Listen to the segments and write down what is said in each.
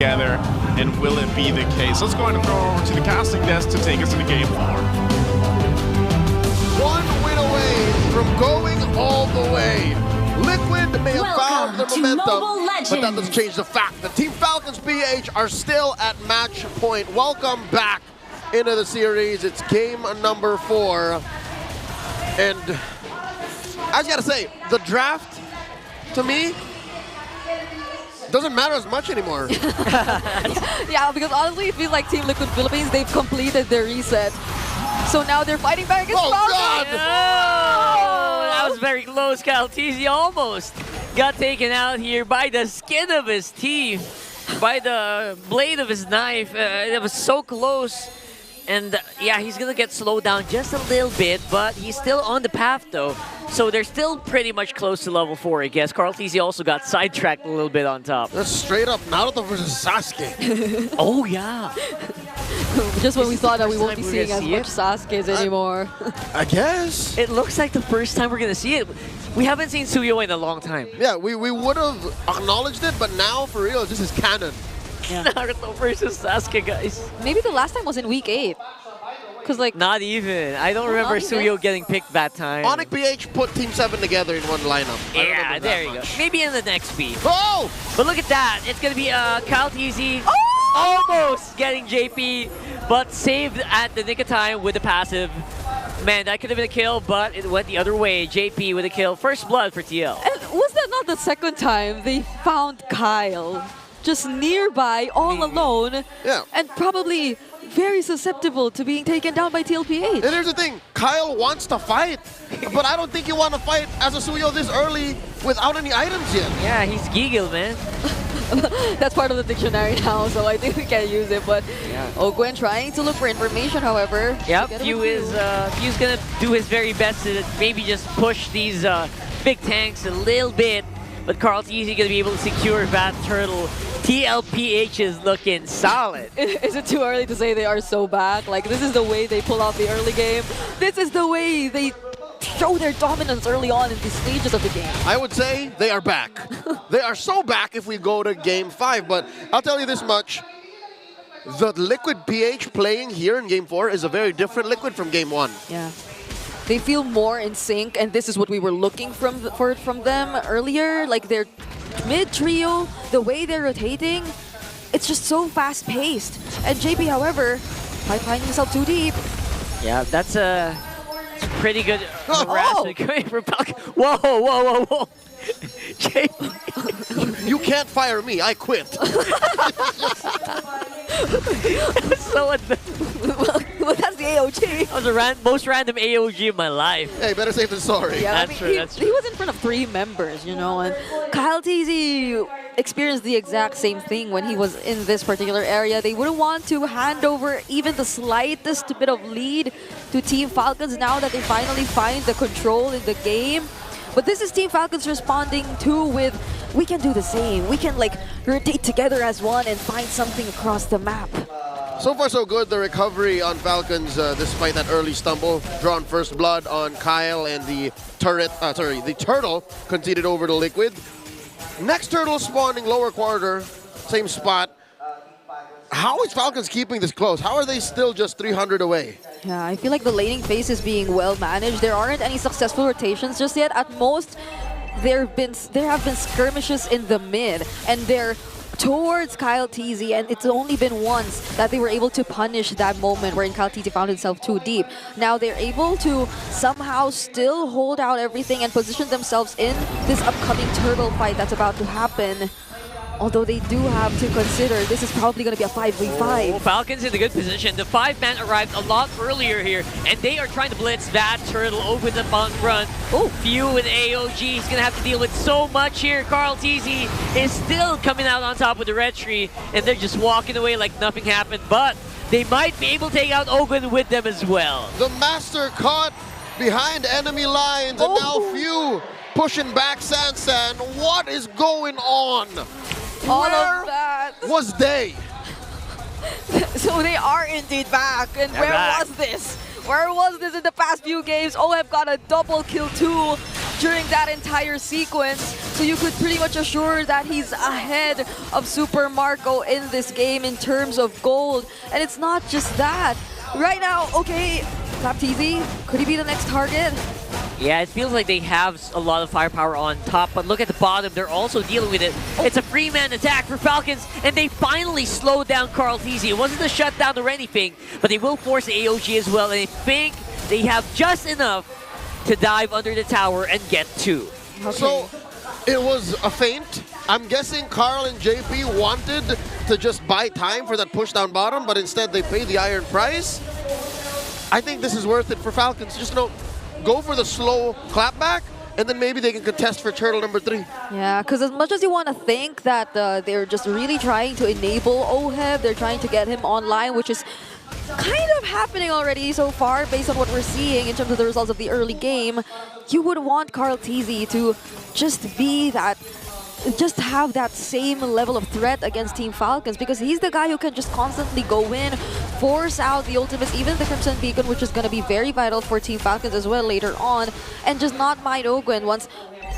together, and will it be the case? Let's go ahead and throw over to the casting desk to take us into Game 4. One win away from going all the way. Liquid may have found their momentum, but that doesn't change the fact that Team Falcons PH are still at match point. Welcome back into the series. It's game number 4. And I just gotta say, the draft, to me, doesn't matter as much anymore. Yeah, because honestly, it feels like Team Liquid Philippines, they've completed their reset. So now they're fighting back against Falcons. God! Oh, that was very close. KyleTzy almost got taken out here by the skin of his teeth, by the blade of his knife. It was so close. And yeah, he's going to get slowed down just a little bit, but he's still on the path though. So they're still pretty much close to level 4, I guess. KyleTzy also got sidetracked a little bit on top. That's straight up Naruto versus Sasuke. Oh yeah. Just when we thought that we won't be seeing as much Sasuke's anymore. I guess. It looks like the first time we're going to see it. We haven't seen Suyo in a long time. Yeah, we would have acknowledged it, but now for real, this is canon. Yeah. Naruto versus Sasuke, guys. Maybe the last time was in week 8. Because like... Not even. I don't remember Suyo getting picked that time. Onyx PH put Team 7 together in one lineup. Yeah, there you go. Maybe in the next speed. Oh! But look at that. It's going to be KyleTzy almost getting JP, but saved at the nick of time with the passive. Man, that could have been a kill, but it went the other way. JP with a kill. First blood for TL. And was that not the second time they found Kyle just nearby, all alone, and probably very susceptible to being taken down by TLPH? And here's the thing, Kyle wants to fight, but I don't think you want to fight as a Suyo this early without any items yet. Yeah, he's Giggle, man. That's part of the dictionary now, so I think we can use it. But Ogwen trying to look for information, however. Yep, Few's gonna do his very best to maybe just push these big tanks a little bit. But KyleTzy gonna be able to secure that turtle. TLPH is looking solid. Is it too early to say they are so back? Like, this is the way they pull off the early game. This is the way they show their dominance early on in the stages of the game. I would say they are back. They are so back if we go to Game 5, but I'll tell you this much. The Liquid PH playing here in Game 4 is a very different Liquid from Game 1. Yeah. They feel more in sync, and this is what we were looking from them earlier. Like their mid trio, the way they're rotating, it's just so fast-paced. And JP, however, might find himself too deep. Yeah, that's a pretty good harassment coming from Falcon. Whoa, whoa, whoa, whoa. JP. You can't fire me, I quit. So well, that's the AOG. That was the most random AOG of my life. Hey, better safe than sorry. Yeah, that's true, that's true. He was in front of 3 members, you know, and KyleTzy experienced the exact same thing when he was in this particular area. They wouldn't want to hand over even the slightest bit of lead to Team Falcons now that they finally find the control in the game. But this is Team Falcons responding to with, we can do the same. We can like rotate together as one and find something across the map. So far so good, the recovery on Falcons despite that early stumble. Drawn first blood on Kyle and the the turtle conceded over to Liquid. Next turtle spawning lower quarter, same spot. How is Falcons keeping this close? How are they still just 300 away? Yeah, I feel like the laning phase is being well managed. There aren't any successful rotations just yet. At most, there have been skirmishes in the mid, and they're towards KyleTzy, and it's only been once that they were able to punish that moment wherein KyleTzy found himself too deep. Now they're able to somehow still hold out everything and position themselves in this upcoming turtle fight that's about to happen. Although they do have to consider this is probably going to be a 5v5. Oh, Falcons in a good position. The 5-man arrived a lot earlier here, and they are trying to blitz that turtle over the front. Oh, Few with AOG. He's going to have to deal with so much here. KyleTzy is still coming out on top with the red tree, and they're just walking away like nothing happened. But they might be able to take out Ogwen with them as well. The Master caught behind enemy lines, and now Few pushing back Sansan. What is going on? All of that. Was they? So they are indeed back. And where was this? Where was this in the past few games? OF got a double kill too during that entire sequence. So you could pretty much assure that he's ahead of Super Marco in this game in terms of gold. And it's not just that. Right now, okay, TappTZ, could he be the next target? Yeah, it feels like they have a lot of firepower on top, but look at the bottom, they're also dealing with it. It's a free-man attack for Falcons, and they finally slowed down KarlTZ. It wasn't a shutdown or anything, but they will force AOG as well, and I think they have just enough to dive under the tower and get 2. Okay. So, it was a feint. I'm guessing Karl and JP wanted to just buy time for that push down bottom, but instead they paid the iron price. I think this is worth it for Falcons. Just go for the slow clapback, and then maybe they can contest for turtle number 3. Yeah, because as much as you want to think that they're just really trying to enable OHEB, they're trying to get him online, which is kind of happening already so far based on what we're seeing in terms of the results of the early game, you would want KarlTZ to just be that, just have that same level of threat against Team Falcons, because he's the guy who can just constantly go in, force out the ultimates, even the Crimson Beacon, which is going to be very vital for Team Falcons as well later on, and just not mind Ogwen once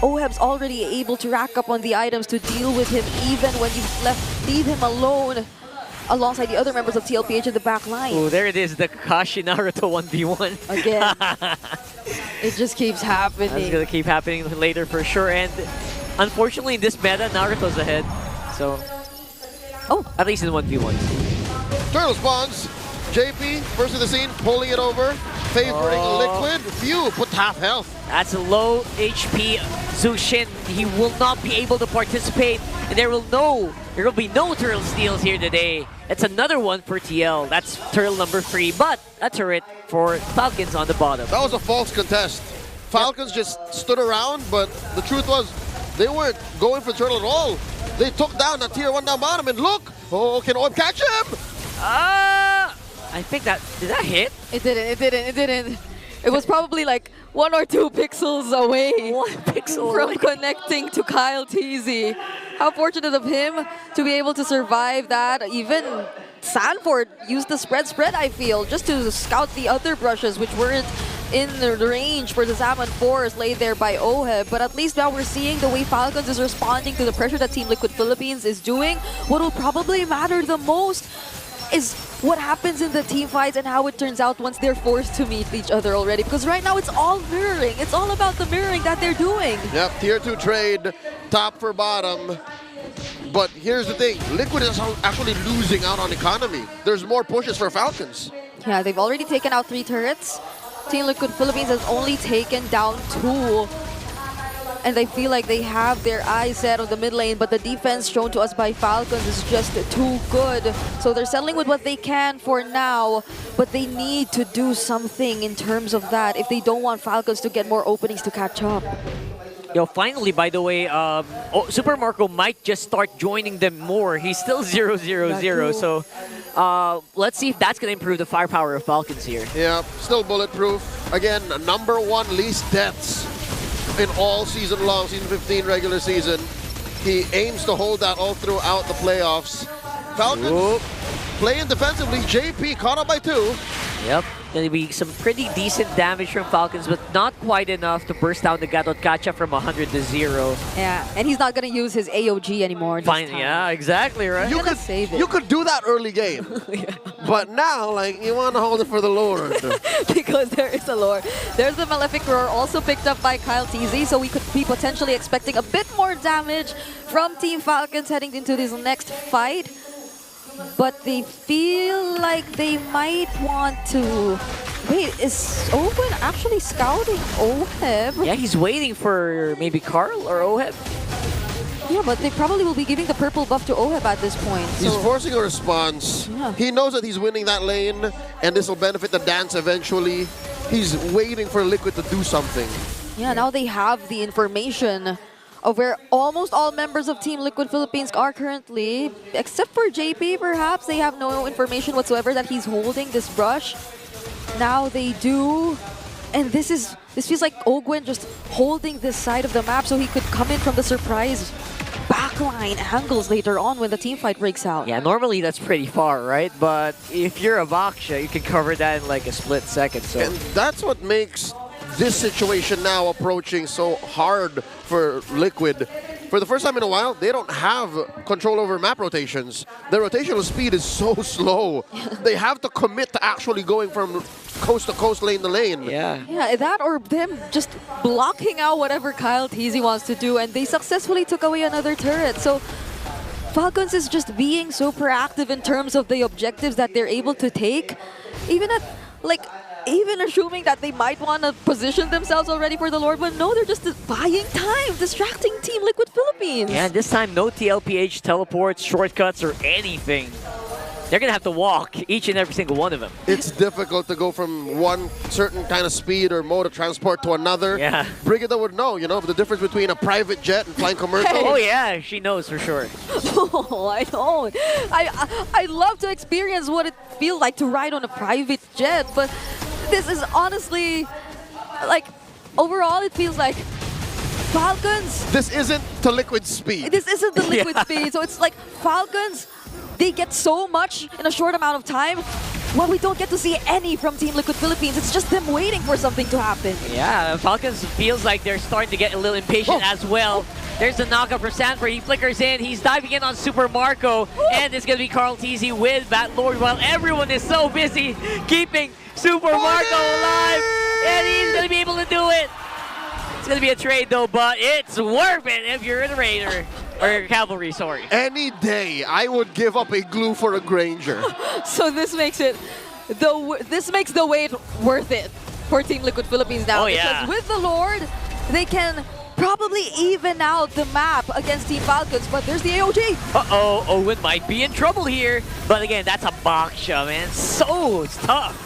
OHEB's already able to rack up on the items to deal with him, even when you leave him alone alongside the other members of TLPH in the back line. Oh, there it is, the Kakashi Naruto 1v1. Again, it just keeps happening. That's going to keep happening later for sure, and unfortunately in this meta, Naruto's ahead. So, at least in 1v1. Turtle spawns. JP, first of the scene, pulling it over, favoring Liquid. Phew, put half health. That's a low HP Zushin. He will not be able to participate, and there will be no turtle steals here today. It's another one for TL. That's turtle number 3, but a turret for Falcons on the bottom. That was a false contest. Falcons just stood around, but the truth was they weren't going for turtle at all. They took down that tier 1 down bottom, and look! Oh, can OHEB catch him? I think did that hit? It didn't. It was probably like 1 or 2 pixels away 1 pixel from away. connecting to KarlTZ. How fortunate of him to be able to survive that. Even Sanford used the spread, I feel, just to scout the other brushes, which weren't in the range for the Salmon Force laid there by OHEB. But at least now we're seeing the way Falcons is responding to the pressure that Team Liquid Philippines is doing. What will probably matter the most is what happens in the team fights and how it turns out once they're forced to meet each other already. Because right now it's all mirroring. It's all about the mirroring that they're doing. Yep, tier 2 trade, top for bottom. But here's the thing, Liquid is actually losing out on economy. There's more pushes for Falcons. Yeah, they've already taken out 3 turrets. Team Liquid Philippines has only taken down 2. And they feel like they have their eyes set on the mid lane, but the defense shown to us by Falcons is just too good. So they're settling with what they can for now, but they need to do something in terms of that if they don't want Falcons to get more openings to catch up. Yo, finally, by the way, Super Marco might just start joining them more. He's still 0-0-0, so let's see if that's going to improve the firepower of Falcons here. Yeah, still bulletproof. Again, #1 least deaths in all season long, season 15 regular season. He aims to hold that all throughout the playoffs. Falcons playing defensively. JP caught up by 2. Yep, gonna be some pretty decent damage from Falcons, but not quite enough to burst down the Gatot Kacha from 100 to 0. Yeah, and he's not going to use his AOG anymore this time. Yeah, exactly, right? You could do that early game. Yeah. But now, like, you want to hold it for the Lord. Because there is a lore. There's the Malefic Roar also picked up by KarlTZ, so we could be potentially expecting a bit more damage from Team Falcons heading into this next fight. But they feel like they might want to... Wait, is Owen actually scouting OHEB? Yeah, he's waiting for maybe Karl or OHEB. Yeah, but they probably will be giving the purple buff to OHEB at this point. He's forcing a response. Yeah. He knows that he's winning that lane, and this will benefit the dance eventually. He's waiting for Liquid to do something. Yeah, now they have the information of where almost all members of Team Liquid Philippines are currently, except for JP perhaps. They have no information whatsoever that he's holding this brush. Now they do, and this feels like Ogwen just holding this side of the map so he could come in from the surprise backline angles later on when the team fight breaks out. Yeah, normally that's pretty far, right? But if you're a Vaksha, you can cover that in like a split second. So. And that's what makes this situation now approaching so hard for Liquid. for the first time in a while, they don't have control over map rotations. Their rotational speed is so slow. They have to commit to actually going from coast to coast, lane to lane. Yeah. Yeah, that or them just blocking out whatever Kyle Teasy wants to do, and they successfully took away another turret. So Falcons is just being so proactive in terms of the objectives that they're able to take, even at even assuming that they might want to position themselves already for the Lord, but no, they're just buying time, distracting Team Liquid Philippines. Yeah, this time no TLPH teleports, shortcuts, or anything. They're going to have to walk, each and every single one of them. It's difficult to go from one certain kind of speed or mode of transport to another. Yeah. Brigida would know, you know, the difference between a private jet and flying commercial. Oh yeah, she knows for sure. Oh, I know. I love to experience what it feels like to ride on a private jet, but this is honestly, like, overall it feels like Falcons. This isn't to Liquid speed. This isn't the Liquid speed, so it's like Falcons, they get so much in a short amount of time. Well, we don't get to see any from Team Liquid Philippines. It's just them waiting for something to happen. Yeah, Falcons feels like they're starting to get a little impatient as well. There's the knockup for Sanford. He flickers in. He's diving in on Super Marco. And it's going to be Carl Teasy with Bat Lord while everyone is so busy keeping Super Marco alive. And he's going to be able to do it. It's going to be a trade though, but it's worth it if you're a Raider. Or Cavalry, sorry. Any day, I would give up a glue for a Granger. So this makes it, this makes the wait worth it for Team Liquid Philippines now. Oh, yeah. Because with the Lord, they can probably even out the map against Team Falcons, but there's the AOG. Uh-oh, Owen might be in trouble here. But again, that's a Baksha, man. So it's tough.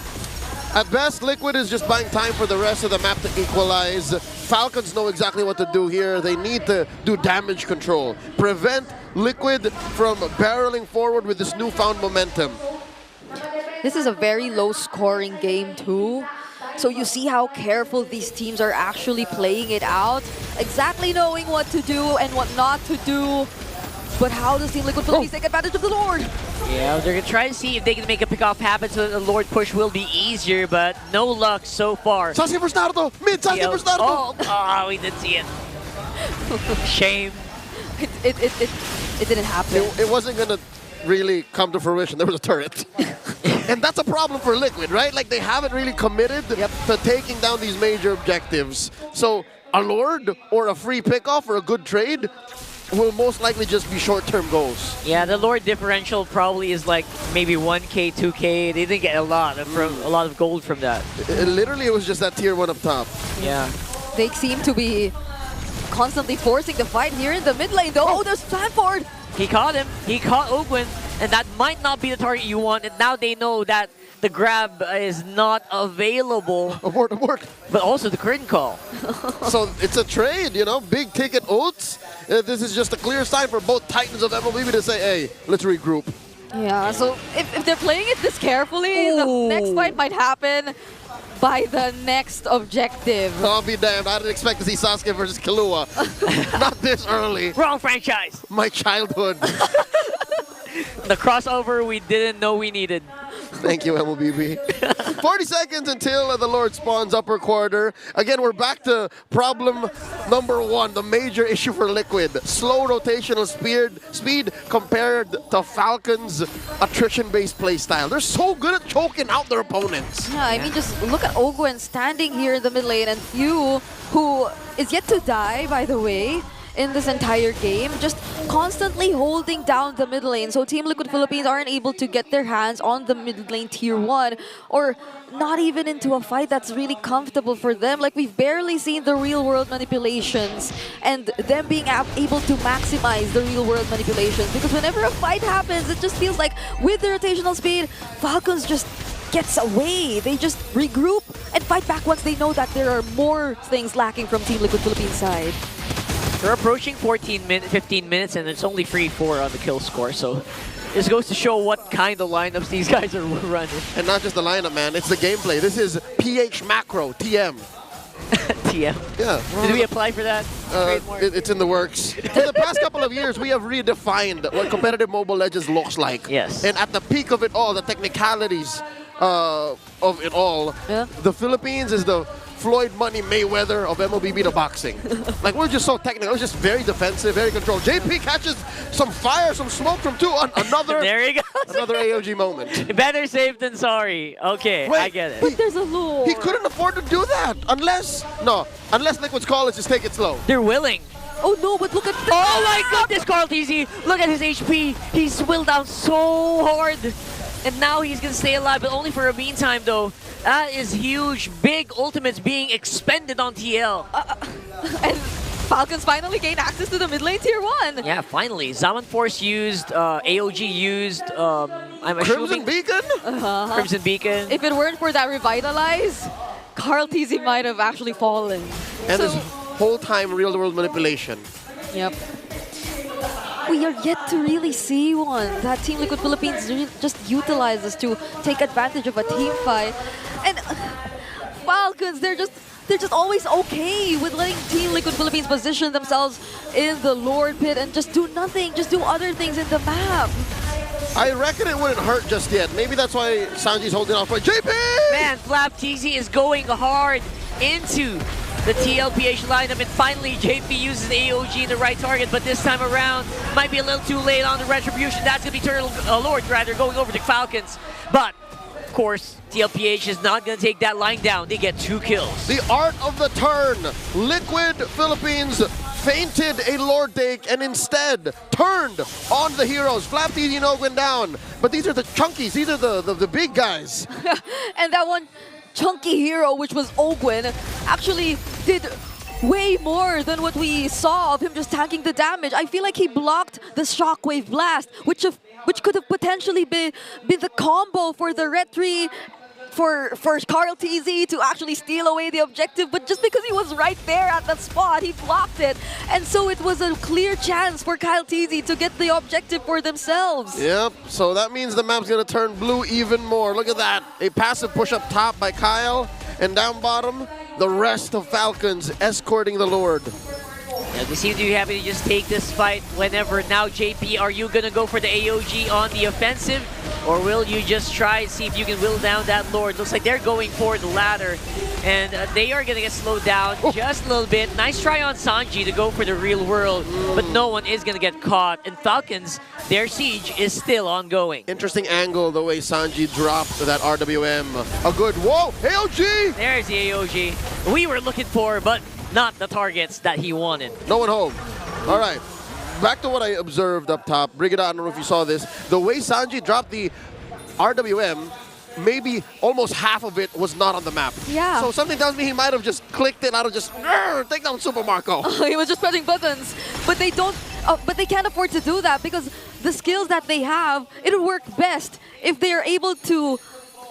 At best, Liquid is just buying time for the rest of the map to equalize. Falcons know exactly what to do here. They need to do damage control. Prevent Liquid from barreling forward with this newfound momentum. This is a very low-scoring game, too. So you see how careful these teams are actually playing it out, exactly knowing what to do and what not to do. But how does Team Liquid Philippines take advantage of the Lord? Yeah, they're going to try to see if they can make a pick-off happen so the Lord push will be easier, but no luck so far. Sasuke versus Naruto! Mid Sasuke versus Naruto! Oh, we didn't see it. Shame. It didn't happen. It wasn't going to really come to fruition. There was a turret. And that's a problem for Liquid, right? Like, they haven't really committed to taking down these major objectives. So a Lord or a free pick-off or a good trade will most likely just be short-term goals. Yeah, the Lord differential probably is like maybe 1K, 2K. They didn't get a lot of gold from that. Literally, it was just that tier 1 up top. Yeah. They seem to be constantly forcing the fight here in the mid lane, though. Oh, there's Sanford! He caught him. He caught Ogwin, and that might not be the target you want. And now they know that the grab is not available. Abort. But also the curtain call. So it's a trade, you know, big ticket oats. This is just a clear sign for both titans of MLBB to say, hey, let's regroup. Yeah, so if they're playing it this carefully, the next fight might happen by the next objective. I'll be damned. I didn't expect to see Sasuke versus Killua. Not this early. Wrong franchise. My childhood. The crossover we didn't know we needed. Thank you, MLBB. 40 seconds until the Lord spawns upper quarter. Again, we're back to problem number 1, the major issue for Liquid. Slow rotational speed compared to Falcons' attrition-based playstyle. They're so good at choking out their opponents. Yeah, I mean, just look at Ogwen standing here in the mid lane, and Yu, who is yet to die, by the way, in this entire game, just constantly holding down the mid lane. So Team Liquid Philippines aren't able to get their hands on the mid lane tier 1, or not even into a fight that's really comfortable for them. Like, we've barely seen the real world manipulations and them being able to maximize the real world manipulations, because whenever a fight happens, it just feels like with the rotational speed, Falcons just gets away. They just regroup and fight back once they know that there are more things lacking from Team Liquid Philippines side. We're approaching 15 minutes, and it's only 3-4 on the kill score, so this goes to show what kind of lineups these guys are running. And not just the lineup, man. It's the gameplay. This is PH macro, TM. TM. Yeah. Did we apply for that? It's in the works. For the past couple of years, we have redefined what competitive Mobile Legends looks like. Yes. And at the peak of it all, the technicalities of it all, the Philippines is the Floyd Money Mayweather of MLBB to boxing. Like, we're just so technical. It was just very defensive, very controlled. JP catches some fire, some smoke from 2 on another, There he goes. another AOG moment. Better safe than sorry. Okay, Wait, I get it. But there's a lure. He couldn't afford to do that unless Liquid's call is just take it slow. They're willing. Oh no, but look at the Oh my goodness, Carl TZ. Look at his HP. He's swilled down so hard. And now he's going to stay alive, but only for a meantime, though. That is huge. Big ultimates being expended on TL. And Falcons finally gain access to the mid lane tier 1. Yeah, finally. Zaman Force used, AOG used, I'm Crimson assuming... Beacon? Crimson Beacon. If it weren't for that revitalize, Carl TZ might have actually fallen. And So- this whole time real-world manipulation. Yep. We are yet to really see one that Team Liquid Philippines just utilizes to take advantage of a team fight. And Falcons, they're just always okay with letting Team Liquid Philippines position themselves in the Lord Pit and just do nothing, just do other things in the map. I reckon it wouldn't hurt just yet. Maybe that's why Sanji's holding off. But JP! Man, Flap TZ is going hard into the TLPH lineup, and finally JP uses AOG in the right target, but this time around might be a little too late on the retribution. That's going to be Turtle Lord rather going over to Falcons. But of course, TLPH is not going to take that line down. They get 2 kills. The art of the turn. Liquid Philippines feinted a Lord take and instead turned on the heroes. Flap TZ went down. But these are the chunkies. These are the big guys. And that one chunky hero, which was Ogwin, actually did way more than what we saw of him just tanking the damage. I feel like he blocked the Shockwave Blast, which could have potentially been the combo for the Red 3 for Carl TZ to actually steal away the objective, but just because he was right there at that spot, he blocked it. And so it was a clear chance for Kyle TZ to get the objective for themselves. Yep, so that means the map's going to turn blue even more. Look at that. A passive push up top by Kyle, and down bottom, the rest of Falcons escorting the Lord. Yeah, they seem to be happy to just take this fight whenever. Now, JP, are you going to go for the AOG on the offensive? Or will you just try and see if you can will down that Lord? Looks like they're going for the latter. And they are going to get slowed down just a little bit. Nice try on Sanji to go for the real world. But no one is going to get caught. And Falcons, their siege is still ongoing. Interesting angle the way Sanji dropped that RWM. A good, whoa, AOG! There's the AOG we were looking for, but not the targets that he wanted. No one home. All right. Back to what I observed up top. Brigida, I don't know if you saw this. The way Sanji dropped the RWM, maybe almost half of it was not on the map. Yeah. So something tells me he might have just clicked it out of just, take down Super Marco. He was just pressing buttons, but they don't. But they can't afford to do that because the skills that they have, it'll work best if they are able to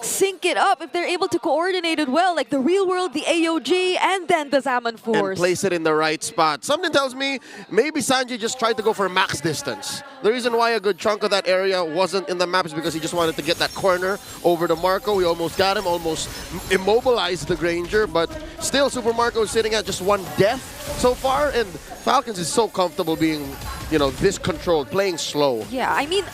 sync it up, if they're able to coordinate it well, like the real world, the AOG, and then the Zaman Force. And place it in the right spot. Something tells me maybe Sanji just tried to go for max distance. The reason why a good chunk of that area wasn't in the map is because he just wanted to get that corner over to Marco. He almost got him, almost immobilized the Granger, but still Super Marco is sitting at just 1 death so far, and Falcons is so comfortable being, this controlled, playing slow. Yeah, I mean,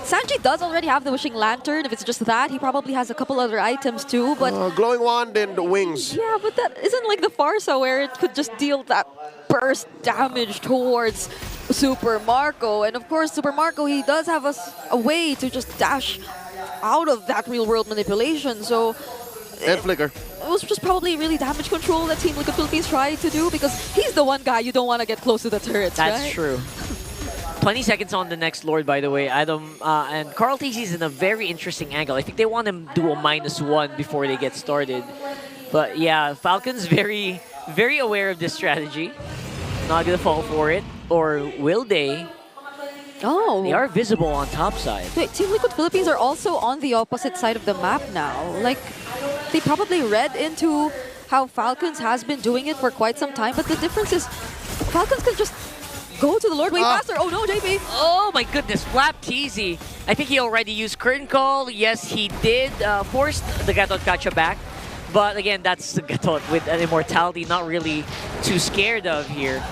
Sanji does already have the Wishing Lantern. If it's just that, he probably has a couple other items too, but... Glowing Wand and wings. Yeah, but that isn't like the Farsa where it could just deal that burst damage towards Super Marco. And of course, Super Marco, he does have a way to just dash out of that real-world manipulation, so... And Flicker. It was just probably really damage control that Team Liquid Philippines tried to do because he's the one guy you don't want to get close to the turrets, That's right? true. 20 seconds on the next Lord, by the way. Adam and Carl TZ is in a very interesting angle. I think they want to do a -1 before they get started. But yeah, Falcons very, very aware of this strategy. Not going to fall for it. Or will they? Oh. They are visible on top side. Wait, Team Liquid Philippines are also on the opposite side of the map now. Like, they probably read into how Falcons has been doing it for quite some time, but the difference is Falcons can just go to the Lord way faster. Oh no, JP. Oh my goodness, Flap TZ. I think he already used Curtain Call. Yes, he did force the Gatot Kacha back. But again, that's the Gatot with an immortality not really too scared of here.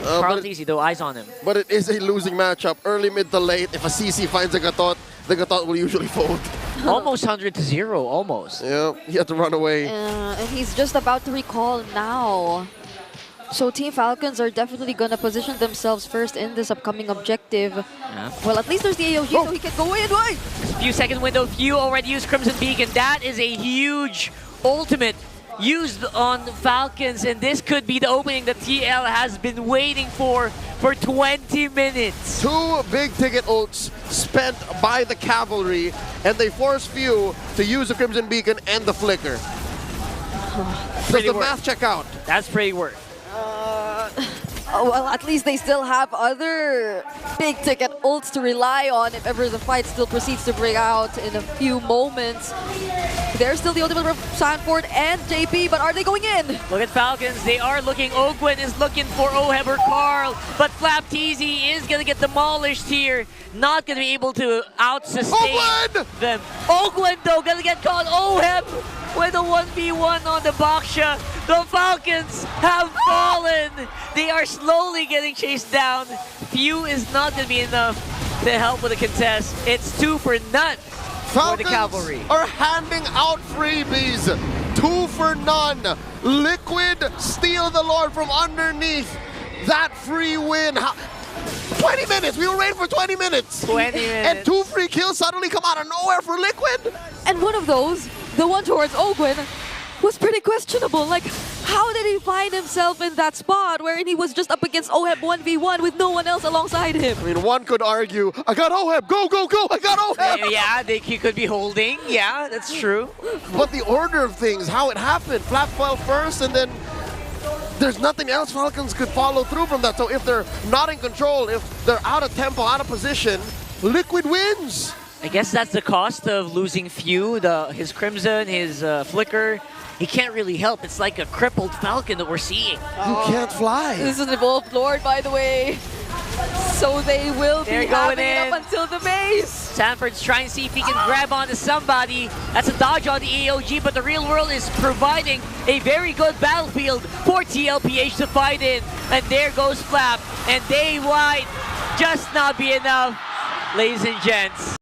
Carl TZ though, eyes on him. But it is a losing matchup. Early, mid to late. If a CC finds a Gatot, the Gatot will usually fold. Almost 100-0, almost. Yeah, he had to run away. And he's just about to recall now. So Team Falcons are definitely going to position themselves first in this upcoming objective. Yeah. Well, at least there's the AOG, so he can go in. Wait! Few second window, few already used Crimson Beacon. That is a huge ultimate used on Falcons, and this could be the opening that TL has been waiting for 20 minutes. 2 big ticket ults spent by the cavalry, and they force Few to use the Crimson Beacon and the Flicker. Does the math check out? That's pretty work. Oh, well, at least they still have other big ticket ults to rely on if ever the fight still proceeds to break out in a few moments. There's still the ultimate from Sanford and JP, but are they going in? Look at Falcons, they are looking. Ogwen is looking for Oheb or Carl, but Flap TZ is going to get demolished here. Not going to be able to out-sustain them. Ogwen, though, going to get caught. Oheb with a 1v1 on the Baksha. The Falcons have fallen. They are slowly getting chased down. Few is not going to be enough to help with the contest. It's 2 for none for the Cavalry. Are handing out freebies. 2 for none. Liquid steal the Lord from underneath that free win. 20 minutes. We were waiting for 20 minutes. 20 minutes. And 2 free kills suddenly come out of nowhere for Liquid. And one of those, the one towards Ogwen, was pretty questionable. Like, how did he find himself in that spot wherein he was just up against Oheb 1v1 with no one else alongside him? I mean, one could argue, I got Oheb, go, go, go, I got Oheb! Yeah, he could be holding. Yeah, that's true. But the order of things, how it happened, Flap fell first, and then there's nothing else Falcons could follow through from that. So if they're not in control, if they're out of tempo, out of position, Liquid wins. I guess that's the cost of losing Few, his Crimson, his Flicker. He can't really help. It's like a crippled Falcon that we're seeing. You can't fly. This is an evolved Lord, by the way. So they will be having it up until the base. Sanford's trying to see if he can grab onto somebody. That's a dodge on the AOG, but the real world is providing a very good battlefield for TLPH to fight in. And there goes Flap, and they might just not be enough, ladies and gents.